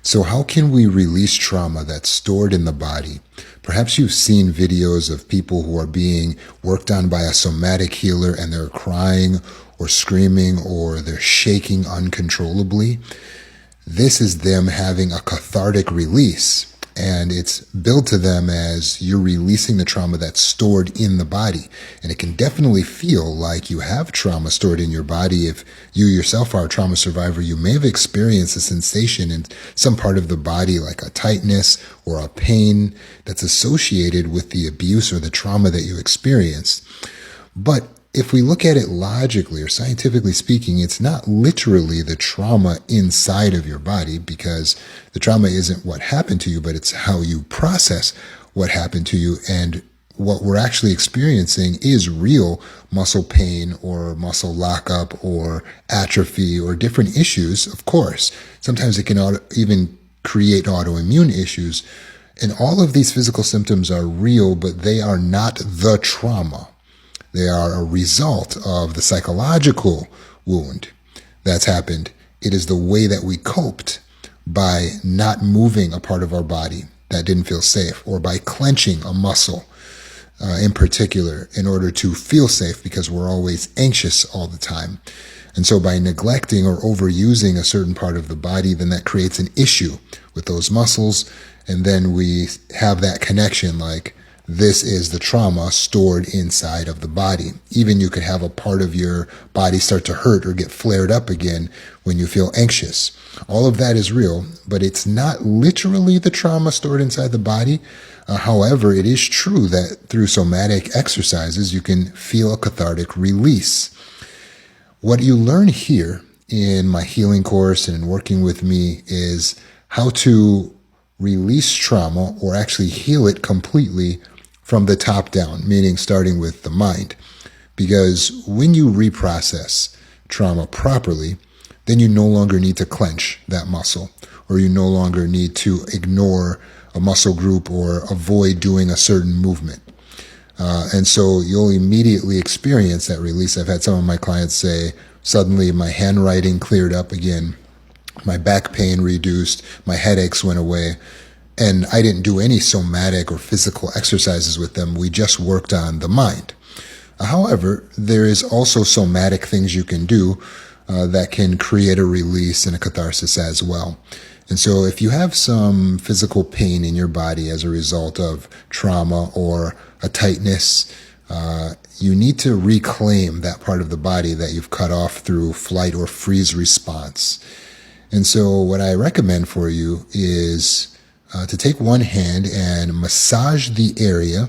So, how can we release trauma that's stored in the body? Perhaps you've seen videos of people who are being worked on by a somatic healer and they're crying or screaming or they're shaking uncontrollably. This is them having a cathartic release. And it's billed to them as you're releasing the trauma that's stored in the body. And it can definitely feel like you have trauma stored in your body. If you yourself are a trauma survivor, you may have experienced a sensation in some part of the body, like a tightness or a pain that's associated with the abuse or the trauma that you experienced. But if we look at it logically or scientifically speaking, it's not literally the trauma inside of your body, because the trauma isn't what happened to you, but it's how you process what happened to you. And what we're actually experiencing is real muscle pain or muscle lockup or atrophy or different issues, of course. Sometimes it can even create autoimmune issues. And all of these physical symptoms are real, but they are not the trauma. They are a result of the psychological wound that's happened. It is the way that we coped by not moving a part of our body that didn't feel safe, or by clenching a muscle in particular in order to feel safe, because we're always anxious all the time. And so by neglecting or overusing a certain part of the body, then that creates an issue with those muscles. And then we have that connection, like, this is the trauma stored inside of the body. Even you could have a part of your body start to hurt or get flared up again when you feel anxious. All of that is real, but it's not literally the trauma stored inside the body. However, it is true that through somatic exercises, you can feel a cathartic release. What you learn here in my healing course and in working with me is how to release trauma, or actually heal it completely from the top down, meaning starting with the mind. Because when you reprocess trauma properly, then you no longer need to clench that muscle, or you no longer need to ignore a muscle group or avoid doing a certain movement. And so you'll immediately experience that release. I've had some of my clients say, suddenly my handwriting cleared up again, my back pain reduced, my headaches went away. And I didn't do any somatic or physical exercises with them. We just worked on the mind. However, there is also somatic things you can do that can create a release and a catharsis as well. And so if you have some physical pain in your body as a result of trauma or a tightness, you need to reclaim that part of the body that you've cut off through flight or freeze response. And so what I recommend for you is to take one hand and massage the area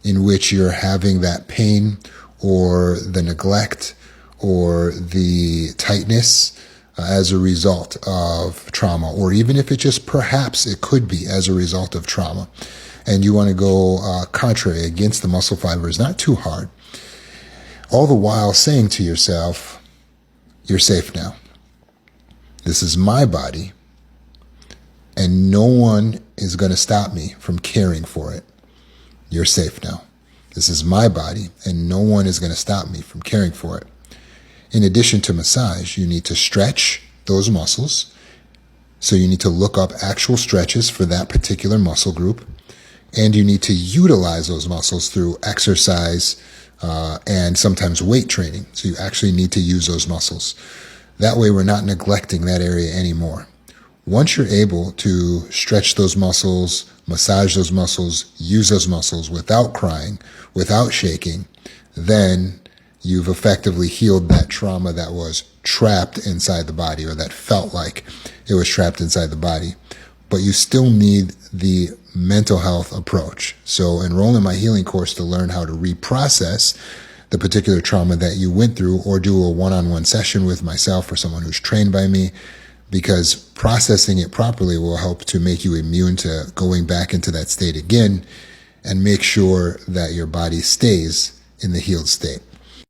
in which you're having that pain or the neglect or the tightness as a result of trauma, or even if it just perhaps it could be as a result of trauma. And you want to go contrary against the muscle fibers, not too hard, all the while saying to yourself, you're safe now. This is my body, and no one is going to stop me from caring for it. You're safe now. This is my body, and no one is going to stop me from caring for it. In addition to massage, you need to stretch those muscles. So you need to look up actual stretches for that particular muscle group. And you need to utilize those muscles through exercise and sometimes weight training. So you actually need to use those muscles. That way we're not neglecting that area anymore. Once you're able to stretch those muscles, massage those muscles, use those muscles without crying, without shaking, then you've effectively healed that trauma that was trapped inside the body, or that felt like it was trapped inside the body. But you still need the mental health approach. So enroll in my healing course to learn how to reprocess the particular trauma that you went through, or do a one-on-one session with myself or someone who's trained by me, because processing it properly will help to make you immune to going back into that state again, and make sure that your body stays in the healed state.